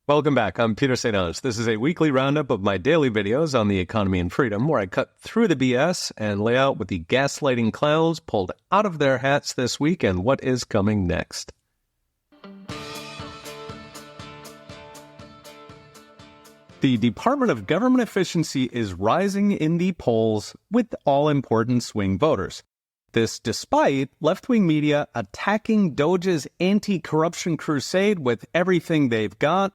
Welcome back. I'm Peter St. Onge. This is a weekly roundup of my daily videos on the economy and freedom, where I cut through the BS and lay out what the gaslighting clowns pulled out of their hats this week and what is coming next. The Department of Government Efficiency is rising in the polls with all-important swing voters. This despite left-wing media attacking DOGE's anti-corruption crusade with everything they've got,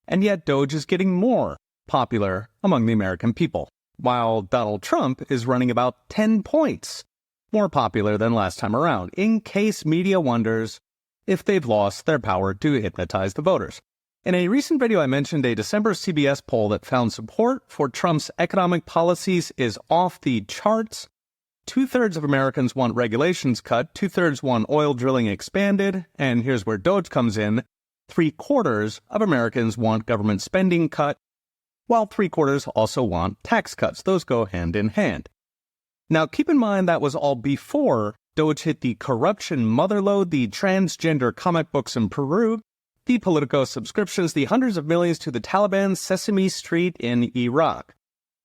and yet DOGE is getting more popular among the American people, while Donald Trump is running about 10 points more popular than last time around, in case media wonders if they've lost their power to hypnotize the voters. In a recent video, I mentioned a December CBS poll that found support for Trump's economic policies is off the charts. 2/3 of Americans want regulations cut, 2/3 want oil drilling expanded, and here's where DOGE comes in. 3/4 of Americans want government spending cut, while 3/4 also want tax cuts. Those go hand in hand. Now, keep in mind that was all before DOGE hit the corruption motherlode, the transgender comic books in Peru, the Politico subscriptions, the hundreds of millions to the Taliban's Sesame Street in Iraq.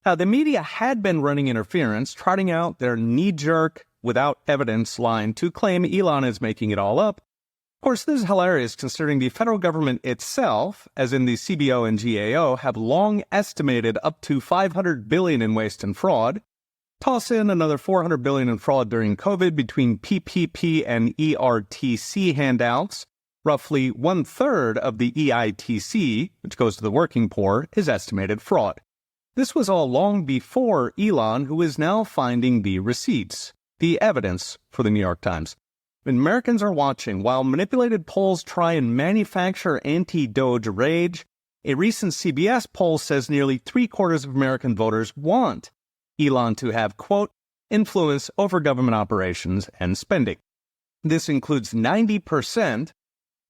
Now, the media had been running interference, trotting out their knee-jerk, without evidence line to claim Elon is making it all up. Of course, this is hilarious considering the federal government itself, as in the CBO and GAO, have long estimated up to $500 billion in waste and fraud. Toss in another $400 billion in fraud during COVID between PPP and ERTC handouts. Roughly 1/3 of the EITC, which goes to the working poor, is estimated fraud. This was all long before Elon, who is now finding the receipts, the evidence for the New York Times. Americans are watching while manipulated polls try and manufacture anti-DOGE rage. A recent CBS poll says nearly 3/4 of American voters want Elon to have, quote, influence over government operations and spending. This includes 90%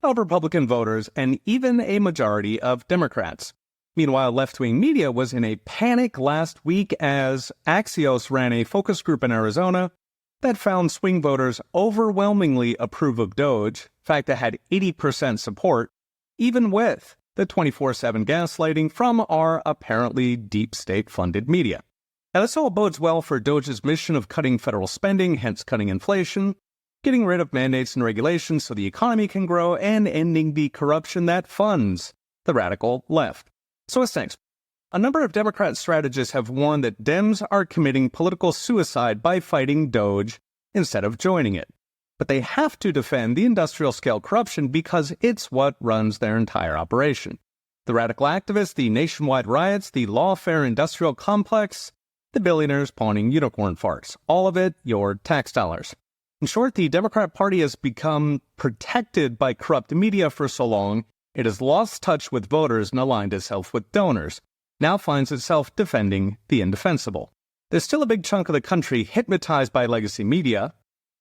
of Republican voters and even a majority of Democrats. Meanwhile, left-wing media was in a panic last week as Axios ran a focus group in Arizona that found swing voters overwhelmingly approve of DOGE. In fact, it had 80% support, even with the 24/7 gaslighting from our apparently deep state-funded media. Now, this all bodes well for DOGE's mission of cutting federal spending, hence cutting inflation, getting rid of mandates and regulations so the economy can grow, and ending the corruption that funds the radical left. So what's next? A number of Democrat strategists have warned that Dems are committing political suicide by fighting DOGE instead of joining it. But they have to defend the industrial-scale corruption because it's what runs their entire operation. The radical activists, the nationwide riots, the lawfare industrial complex, the billionaires pawning unicorn farts. All of it your tax dollars. In short, the Democrat Party has become protected by corrupt media for so long, it has lost touch with voters and aligned itself with donors. Now finds itself defending the indefensible. There's still a big chunk of the country hypnotized by legacy media,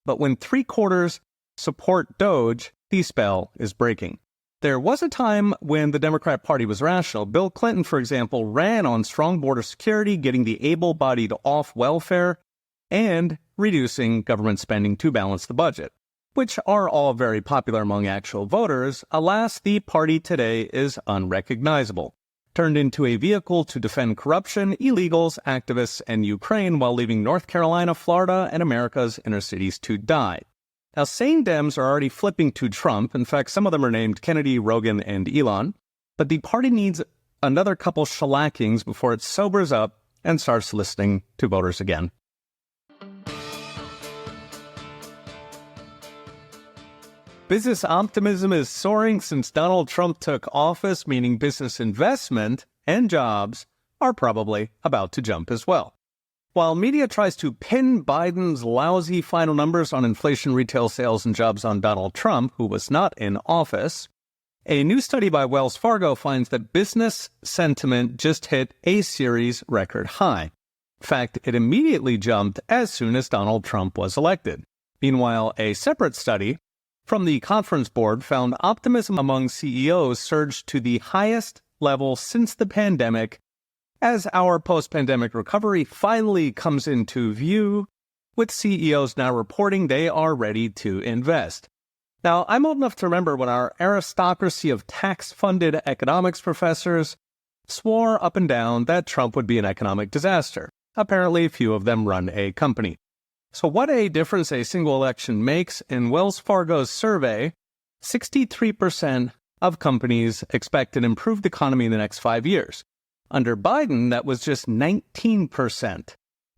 but when 3/4 support DOGE, the spell is breaking. There was a time when the Democrat Party was rational. Bill Clinton, for example, ran on strong border security, getting the able-bodied off welfare, and reducing government spending to balance the budget, which are all very popular among actual voters. Alas, the party today is unrecognizable. Turned into a vehicle to defend corruption, illegals, activists, and Ukraine while leaving North Carolina, Florida, and America's inner cities to die. Now, sane Dems are already flipping to Trump. In fact, some of them are named Kennedy, Rogan, and Elon. But the party needs another couple shellackings before it sobers up and starts listening to voters again. Business optimism is soaring since Donald Trump took office, meaning business investment and jobs are probably about to jump as well. While media tries to pin Biden's lousy final numbers on inflation, retail sales, and jobs on Donald Trump, who was not in office, a new study by Wells Fargo finds that business sentiment just hit a series record high. In fact, it immediately jumped as soon as Donald Trump was elected. Meanwhile, a separate study from the Conference Board found optimism among CEOs surged to the highest level since the pandemic as our post-pandemic recovery finally comes into view, with CEOs now reporting they are ready to invest. Now, I'm old enough to remember when our aristocracy of tax-funded economics professors swore up and down that Trump would be an economic disaster. Apparently, few of them run a company. So what a difference a single election makes. In Wells Fargo's survey, 63% of companies expect an improved economy in the next 5 years. Under Biden, that was just 19%.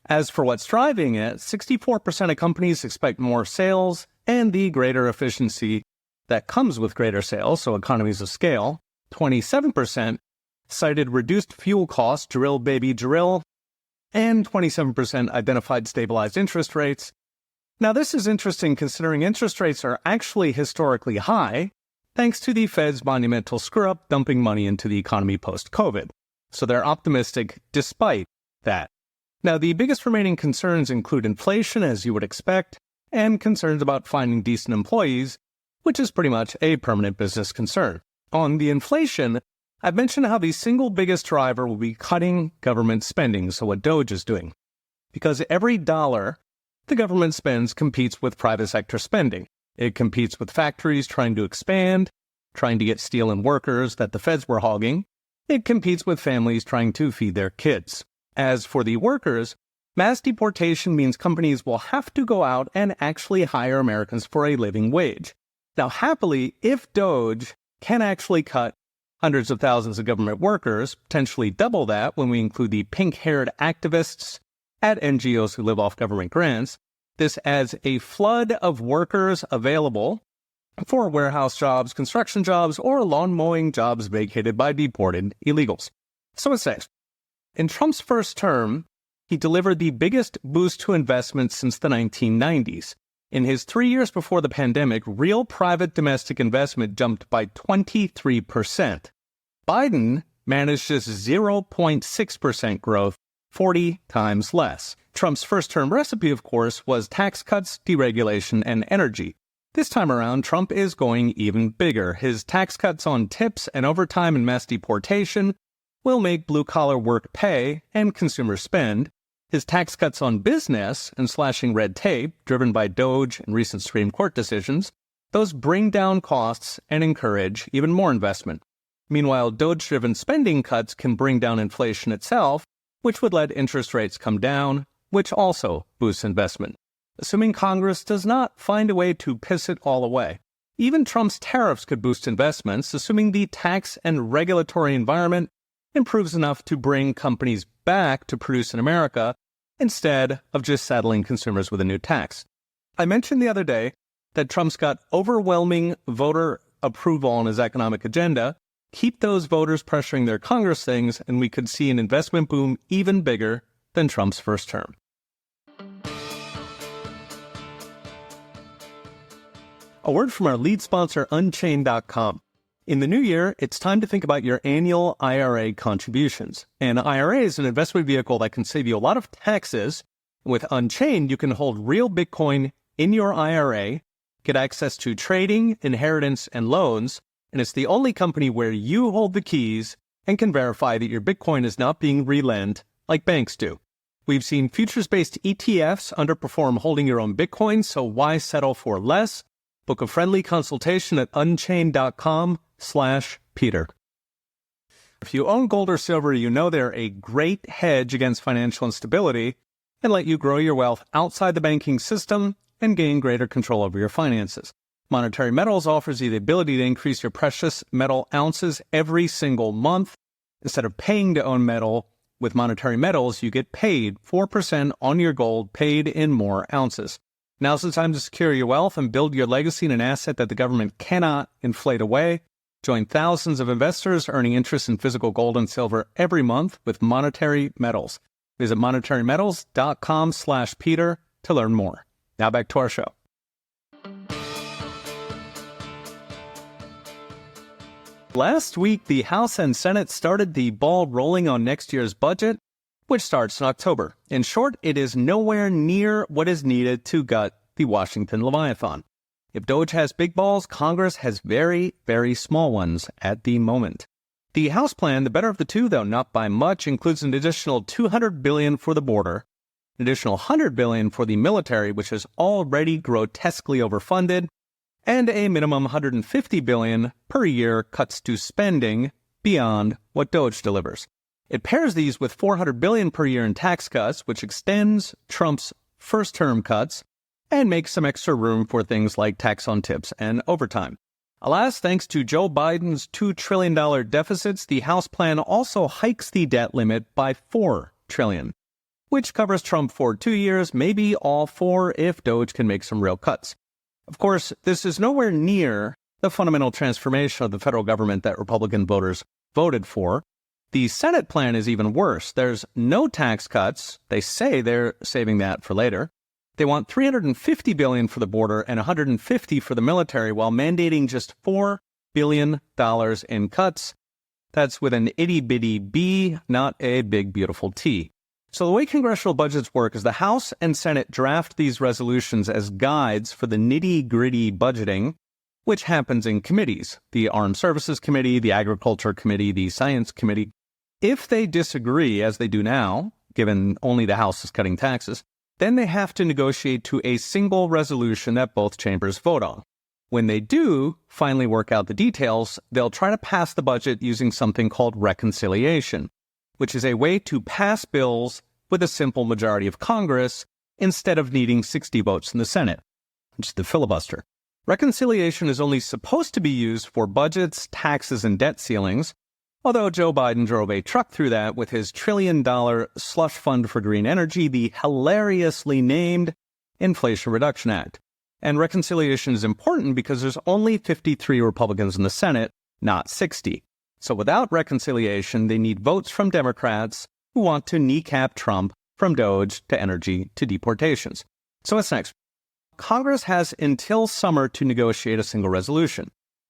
As for what's driving it, 64% of companies expect more sales and the greater efficiency that comes with greater sales, so economies of scale. 27% cited reduced fuel costs, drill baby drill, and 27% identified stabilized interest rates. Now, this is interesting considering interest rates are actually historically high, thanks to the Fed's monumental screw-up dumping money into the economy post-COVID. So they're optimistic despite that. Now, the biggest remaining concerns include inflation, as you would expect, and concerns about finding decent employees, which is pretty much a permanent business concern. On the inflation, I've mentioned how the single biggest driver will be cutting government spending, so what DOGE is doing. Because every dollar the government spends competes with private sector spending. It competes with factories trying to expand, trying to get steel and workers that the feds were hogging. It competes with families trying to feed their kids. As for the workers, mass deportation means companies will have to go out and actually hire Americans for a living wage. Now, happily, if DOGE can actually cut hundreds of thousands of government workers, potentially double that when we include the pink-haired activists at NGOs who live off government grants, this adds a flood of workers available for warehouse jobs, construction jobs, or lawn mowing jobs vacated by deported illegals. So it says, in Trump's first term, he delivered the biggest boost to investment since the 1990s. In his 3 years before the pandemic, real private domestic investment jumped by 23%. Biden managed just 0.6% growth, 40 times less. Trump's first-term recipe, of course, was tax cuts, deregulation, and energy. This time around, Trump is going even bigger. His tax cuts on tips and overtime and mass deportation will make blue-collar work pay and consumers spend. His tax cuts on business and slashing red tape, driven by DOGE and recent Supreme Court decisions, those bring down costs and encourage even more investment. Meanwhile, DOGE-driven spending cuts can bring down inflation itself, which would let interest rates come down, which also boosts investment. Assuming Congress does not find a way to piss it all away. Even Trump's tariffs could boost investments, assuming the tax and regulatory environment improves enough to bring companies back to produce in America instead of just saddling consumers with a new tax. I mentioned the other day that Trump's got overwhelming voter approval on his economic agenda. Keep those voters pressuring their Congress things, and we could see an investment boom even bigger than Trump's first term. A word from our lead sponsor, Unchained.com. In the new year, it's time to think about your annual IRA contributions. An IRA is an investment vehicle that can save you a lot of taxes. With Unchained, you can hold real Bitcoin in your IRA, get access to trading, inheritance, and loans, and it's the only company where you hold the keys and can verify that your Bitcoin is not being relent like banks do. We've seen futures-based ETFs underperform holding your own Bitcoin, so why settle for less? Book a friendly consultation at unchained.com/Peter. If you own gold or silver, you know they're a great hedge against financial instability and let you grow your wealth outside the banking system and gain greater control over your finances. Monetary Metals offers you the ability to increase your precious metal ounces every single month. Instead of paying to own metal, with Monetary Metals, you get paid 4% on your gold paid in more ounces. Now's the time to secure your wealth and build your legacy in an asset that the government cannot inflate away. Join thousands of investors earning interest in physical gold and silver every month with Monetary Metals. Visit monetarymetals.com/Peter to learn more. Now back to our show. Last week, the House and Senate started the ball rolling on next year's budget, which starts in October. In short, it is nowhere near what is needed to gut the Washington Leviathan. If DOGE has big balls, Congress has very, very small ones at the moment. The House plan, the better of the two, though not by much, includes an additional $200 billion for the border, an additional $100 billion for the military, which is already grotesquely overfunded, and a minimum $150 billion per year cuts to spending beyond what DOGE delivers. It pairs these with $400 billion per year in tax cuts, which extends Trump's first-term cuts and makes some extra room for things like tax on tips and overtime. Alas, thanks to Joe Biden's $2 trillion deficits, the House plan also hikes the debt limit by $4 trillion, which covers Trump for 2 years, maybe all 4 if DOGE can make some real cuts. Of course, this is nowhere near the fundamental transformation of the federal government that Republican voters voted for. The Senate plan is even worse. There's no tax cuts. They say they're saving that for later. They want $350 billion for the border and $150 for the military while mandating just $4 billion in cuts. That's with an itty-bitty B, not a big, beautiful T. So the way congressional budgets work is the House and Senate draft these resolutions as guides for the nitty-gritty budgeting, which happens in committees, the Armed Services Committee, the Agriculture Committee, the Science Committee. If they disagree, as they do now, given only the House is cutting taxes, then they have to negotiate to a single resolution that both chambers vote on. When they do finally work out the details, they'll try to pass the budget using something called reconciliation, which is a way to pass bills with a simple majority of Congress instead of needing 60 votes in the Senate, which is the filibuster. Reconciliation is only supposed to be used for budgets, taxes, and debt ceilings, although Joe Biden drove a truck through that with his $1 trillion slush fund for green energy, the hilariously named Inflation Reduction Act. And reconciliation is important because there's only 53 Republicans in the Senate, not 60. So without reconciliation, they need votes from Democrats who want to kneecap Trump from DOGE to energy to deportations. So what's next? Congress has until summer to negotiate a single resolution.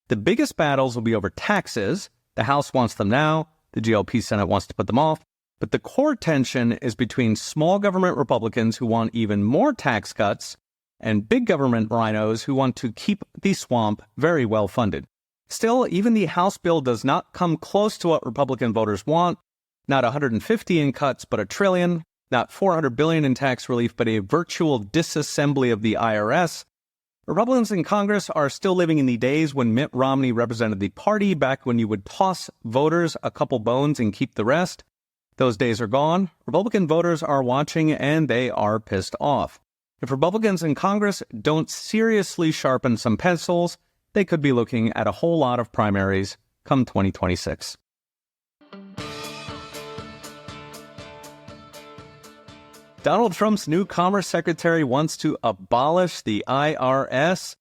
The biggest battles will be over taxes. The House wants them now. The GOP Senate wants to put them off. But the core tension is between small government Republicans who want even more tax cuts and big government rhinos who want to keep the swamp very well funded. Still, even the House bill does not come close to what Republican voters want. Not 150 in cuts, but $1 trillion. Not $400 billion in tax relief, but a virtual disassembly of the IRS. Republicans in Congress are still living in the days when Mitt Romney represented the party, back when you would toss voters a couple bones and keep the rest. Those days are gone. Republican voters are watching, and they are pissed off. If Republicans in Congress don't seriously sharpen some pencils, they could be looking at a whole lot of primaries come 2026. Donald Trump's new Commerce Secretary wants to abolish the IRS.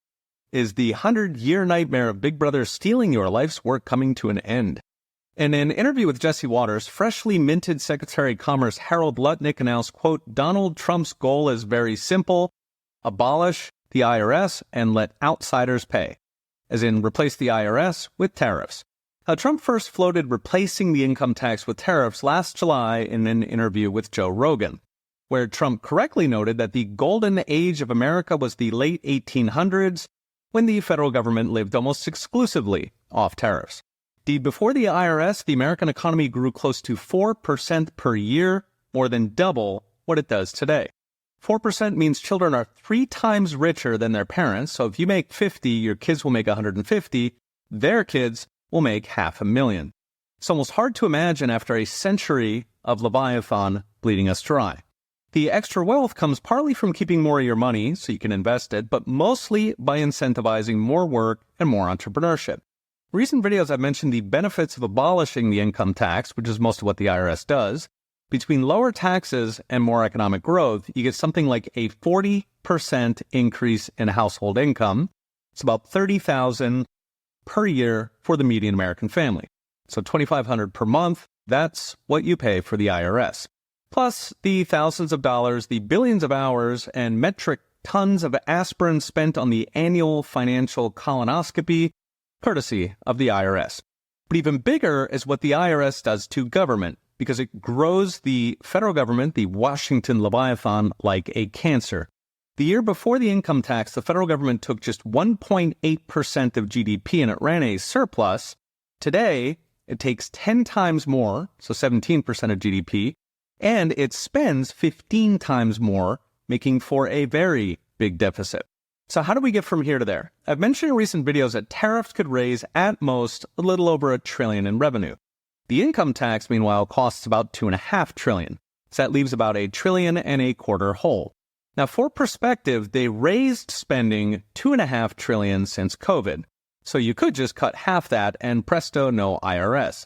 Is the 100-year nightmare of Big Brother stealing your life's work coming to an end? In an interview with Jesse Waters, freshly minted Secretary of Commerce Harold Lutnick announced, quote, Donald Trump's goal is very simple: abolish the IRS and let outsiders pay, as in replace the IRS with tariffs. Now, Trump first floated replacing the income tax with tariffs last July in an interview with Joe Rogan, where Trump correctly noted that the golden age of America was the late 1800s, when the federal government lived almost exclusively off tariffs. Indeed, before the IRS, the American economy grew close to 4% per year, more than double what it does today. 4% means children are 3 times richer than their parents, so if you make 50, your kids will make 150, their kids will make $500,000. It's almost hard to imagine after a century of Leviathan bleeding us dry. The extra wealth comes partly from keeping more of your money so you can invest it, but mostly by incentivizing more work and more entrepreneurship. Recent videos I've mentioned the benefits of abolishing the income tax, which is most of what the IRS does. Between lower taxes and more economic growth, you get something like a 40% increase in household income. It's about $30,000 per year for the median American family. So $2,500 per month, that's what you pay for the IRS. Plus the thousands of dollars, the billions of hours, and metric tons of aspirin spent on the annual financial colonoscopy, courtesy of the IRS. But even bigger is what the IRS does to government, because it grows the federal government, the Washington Leviathan, like a cancer. The year before the income tax, the federal government took just 1.8% of GDP and it ran a surplus. Today, it takes 10 times more, so 17% of GDP, and it spends 15 times more, making for a very big deficit. So how do we get from here to there? I've mentioned in recent videos that tariffs could raise at most a little over $1 trillion in revenue. The income tax, meanwhile, costs about $2.5 trillion. So that leaves about $1.25 trillion hole. Now, for perspective, they raised spending $2.5 trillion since COVID. So you could just cut half that and presto, no IRS.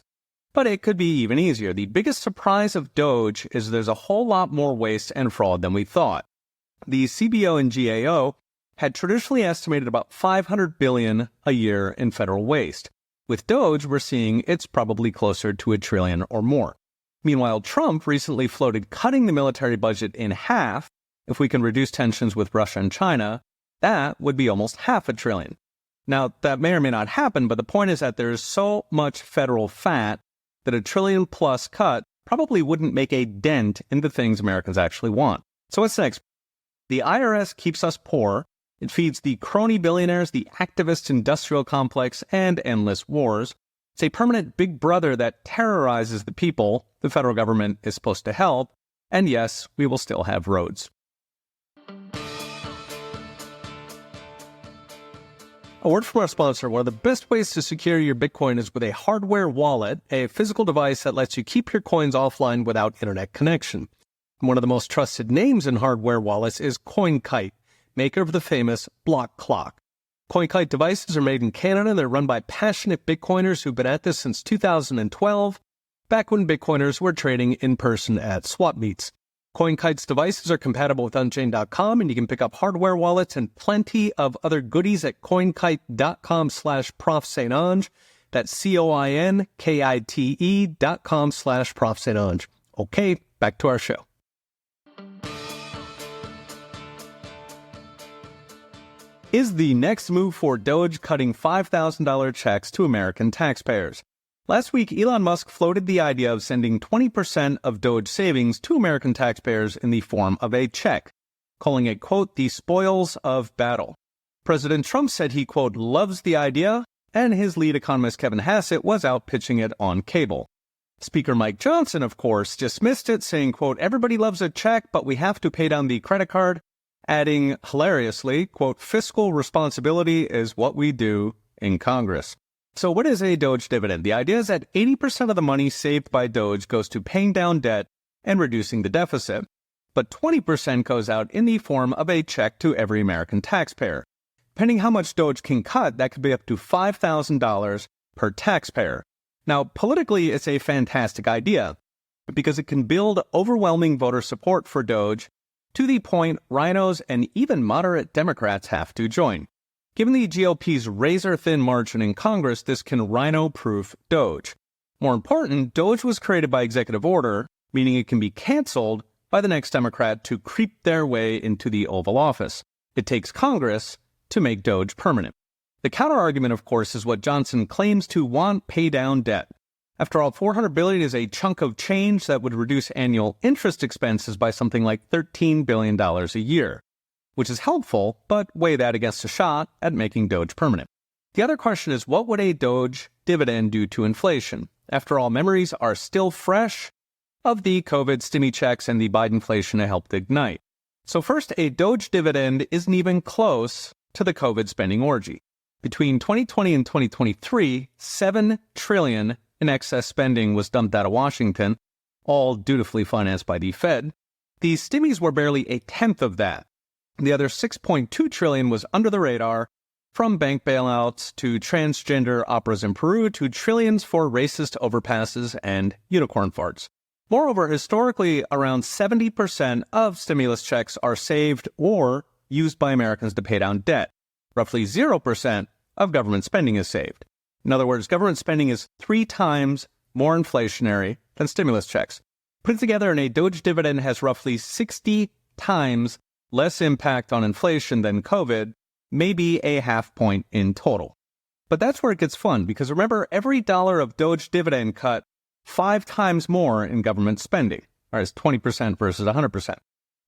But it could be even easier. The biggest surprise of DOGE is there's a whole lot more waste and fraud than we thought. The CBO and GAO had traditionally estimated about $500 billion a year in federal waste. With DOGE, we're seeing it's probably closer to $1 trillion or more. Meanwhile, Trump recently floated cutting the military budget in half. If we can reduce tensions with Russia and China, that would be almost $500 billion. Now, that may or may not happen, but the point is that there is so much federal fat that $1 trillion plus cut probably wouldn't make a dent in the things Americans actually want. So what's next? The IRS keeps us poor. It feeds the crony billionaires, the activist industrial complex, and endless wars. It's a permanent big brother that terrorizes the people the federal government is supposed to help. And yes, we will still have roads. A word from our sponsor. One of the best ways to secure your Bitcoin is with a hardware wallet, a physical device that lets you keep your coins offline without internet connection. One of the most trusted names in hardware wallets is CoinKite, maker of the famous block clock. CoinKite devices are made in Canada. They're run by passionate Bitcoiners who've been at this since 2012, back when Bitcoiners were trading in person at swap meets. CoinKite's devices are compatible with Unchained.com, and you can pick up hardware wallets and plenty of other goodies at coinkite.com/ProfSaintAnge. That's CoinKite.com/ProfSaintAnge. Okay, back to our show. Is the next move for DOGE cutting $5,000 checks to American taxpayers? Last week, Elon Musk floated the idea of sending 20% of DOGE savings to American taxpayers in the form of a check, calling it, quote, the spoils of battle. President Trump said he, quote, loves the idea, and his lead economist Kevin Hassett was out pitching it on cable. Speaker Mike Johnson, of course, dismissed it, saying, quote, everybody loves a check, but we have to pay down the credit card, adding hilariously, quote, fiscal responsibility is what we do in Congress. So what is a DOGE dividend? The idea is that 80% of the money saved by DOGE goes to paying down debt and reducing the deficit, but 20% goes out in the form of a check to every American taxpayer. Depending how much DOGE can cut, that could be up to $5,000 per taxpayer. Now, politically, it's a fantastic idea because it can build overwhelming voter support for DOGE to the point rhinos and even moderate Democrats have to join. Given the GOP's razor-thin margin in Congress, this can rhino-proof DOGE. More important, DOGE was created by executive order, meaning it can be canceled by the next Democrat to creep their way into the Oval Office. It takes Congress to make DOGE permanent. The counterargument, of course, is what Johnson claims to want: pay down debt. After all, $400 billion is a chunk of change that would reduce annual interest expenses by something like $13 billion a year, which is helpful, but weigh that against a shot at making DOGE permanent. The other question is, what would a DOGE dividend do to inflation? After all, memories are still fresh of the COVID stimmy checks and the Bidenflation it helped ignite. So first, a DOGE dividend isn't even close to the COVID spending orgy. Between 2020 and 2023, $7 trillion in excess spending was dumped out of Washington, all dutifully financed by the Fed. The stimmies were barely a tenth of that. The other $6.2 trillion was under the radar, from bank bailouts to transgender operas in Peru to trillions for racist overpasses and unicorn farts. Moreover, historically, around 70% of stimulus checks are saved or used by Americans to pay down debt. Roughly 0% of government spending is saved. In other words, government spending is 3 times more inflationary than stimulus checks. Put together, and a DOGE dividend has roughly 60 times less impact on inflation than COVID, maybe a half point in total. But that's where it gets fun, because remember, every dollar of DOGE dividend cut 5 times more in government spending. All right, it's 20% versus 100%.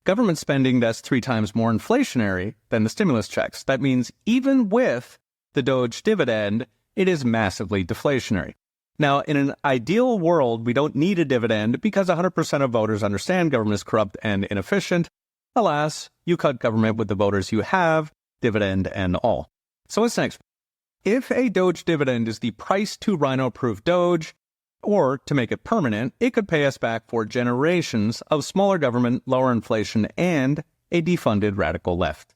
Government spending that's 3 times more inflationary than the stimulus checks. That means even with the DOGE dividend, it is massively deflationary. Now, in an ideal world, we don't need a dividend because 100% of voters understand government is corrupt and inefficient. Alas, you cut government with the voters you have, dividend and all. So what's next? If a DOGE dividend is the price to rhino-proof Doge, or to make it permanent, it could pay us back for generations of smaller government, lower inflation, and a defunded radical left.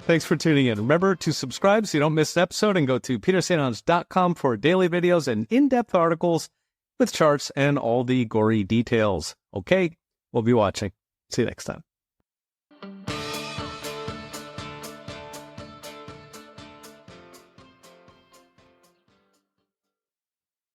Thanks for tuning in. Remember to subscribe so you don't miss an episode, and go to petersanons.com for daily videos and in-depth articles with charts and all the gory details. Okay, we'll be watching. See you next time.